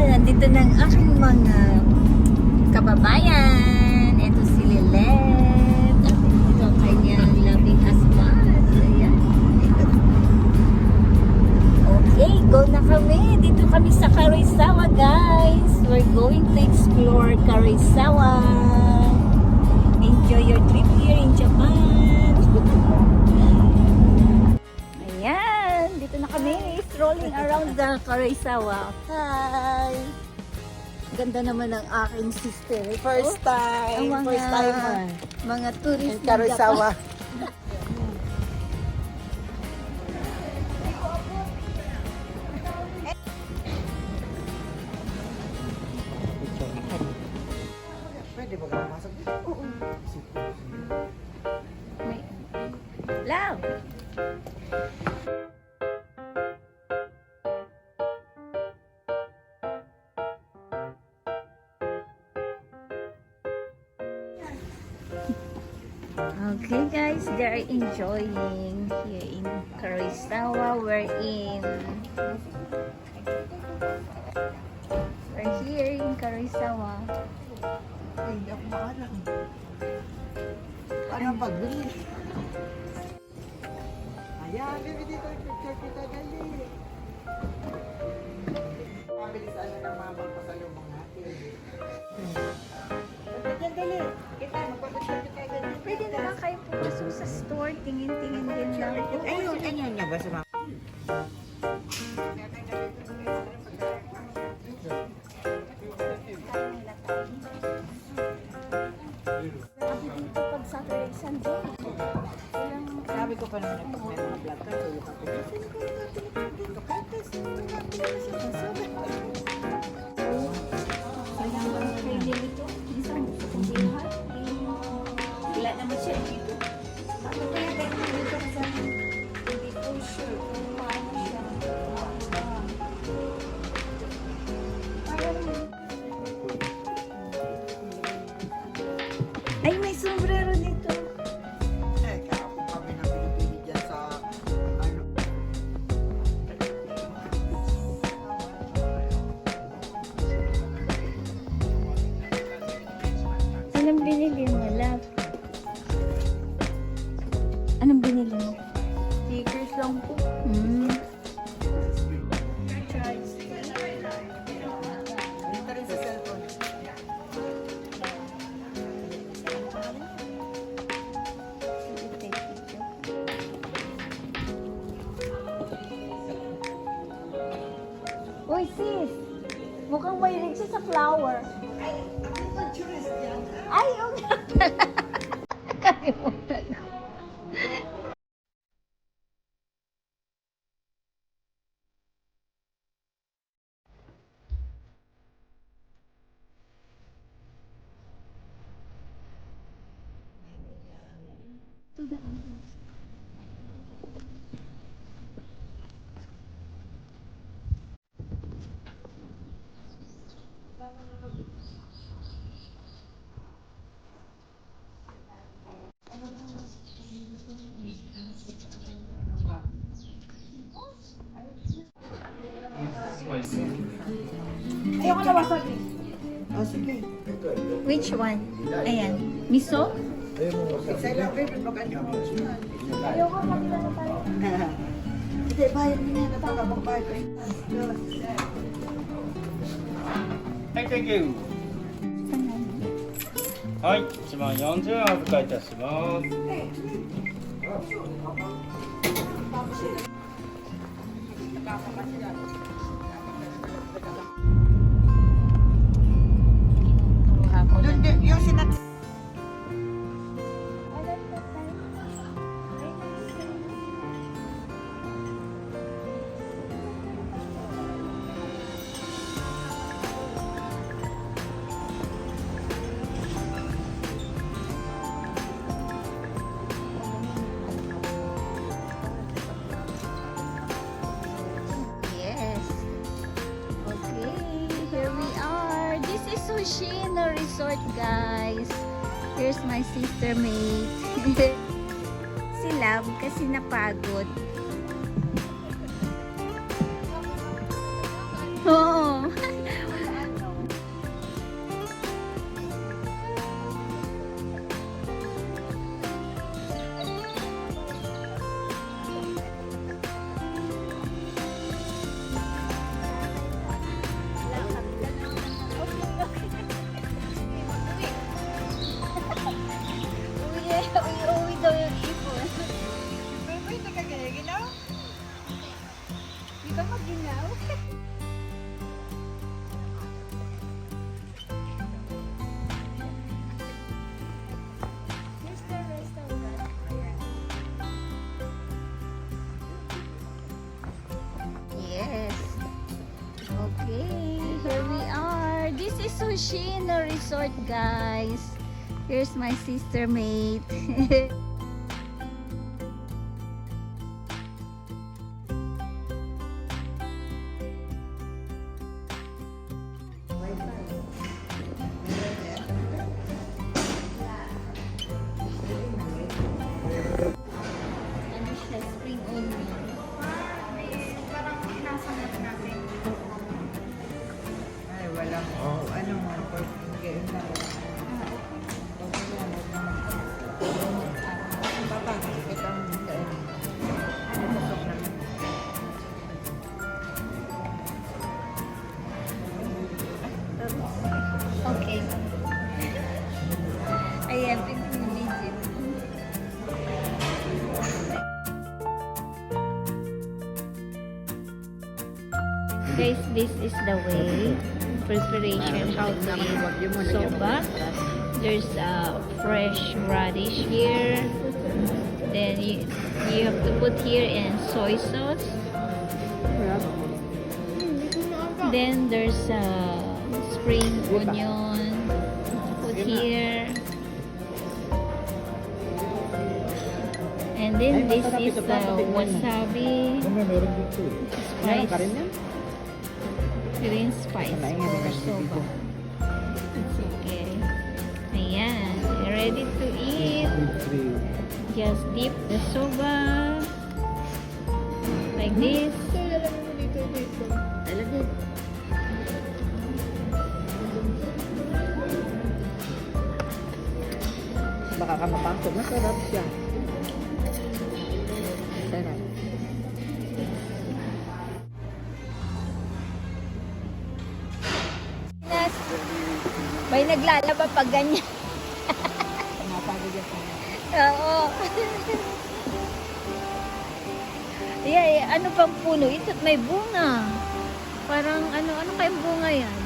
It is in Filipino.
nandito na ang aking mga kababayan. Ito si Lilet. At ito ang kanyang loving husband. Ayan. Okay, go na kami. Dito kami sa Karisawa, guys. We're going to explore Karisawa. Enjoy your trip here in Japan. Ayan, dito na kami. Strolling around the Karisawa. Hi! Ganda naman ng aking sister. First time. Ang First timer. mga tourist In Karisawa. Pwede ba pumasok dito? Oo. May... Love! Okay guys, they're enjoying here in Karisawa. We're here in Karisawa. Ay, hindi ako makalang. Paano ang pagbili? Ayan, baby, dito yung picture kita, dali. Mabilis ano ng mga magpasalubong natin. Dali, dali. Kita, magpapicture kita, dali. Pwede naman kayo pumasok sa store, tingin-tingin din lang. Ayun niya ba sa mga... Sabi dito pag Saturday, Sunday. Sabi ko pa naman pag may mga vlog ka, tuyo ka ko. Kailangan ang training ito. Minsan gusto kong binuhat. Wala naman siya dito. Ano kaya dito dito kasi hindi ko sure kung paano siya. Ay, may sombrero dito. Eh, kaya ako kami na pinipili dyan sa ano. Anong binili mo, love? Anong binili mo? Stickers lang po. Hmm. Dito rin sa cellphone. Uy, sis! Mukhang mahilig siya sa flower. Ay, okay. Kalimutan ko. Ayoko na wasabi. Oh, sige. Which one? Ayan. Miso? Isa lang, baby, baka ano. Ayoko, maglaro tayo. Hindi, bayad niya na baka magbayad ko. はい、Thank you。はい、1万40円お預かりいたします。Doon, yung sinat... Yes. Okay, here we are. This is Sushino Resort, guys. Here's my sister mate. Si Love kasi napagod. Oo. Yoshino Resort, guys. Here's my sister mate. Ano siya? Spring onion. Parang nasangat natin. Ay, walang, ano mo, pag-game na wala. Papa, ito ang busog naman. Okay. Ayan, pinag-video. Guys, this is the way preparation how to eat soba. There's a fresh radish here. Then you have to put here in soy sauce. Then there's a spring onion. Put here. And then this is wasabi. Spice. Green spice for soba. It's okay. Ayan. Ready to eat. Just dip the soba. Like this. Baka ka mapangkot, masarap siya. Sarap. May naglalaba pag ganyan. Napagod yan. Oo. Yeah, ano pang puno? Ito may bunga. Parang ano kayong bunga yan?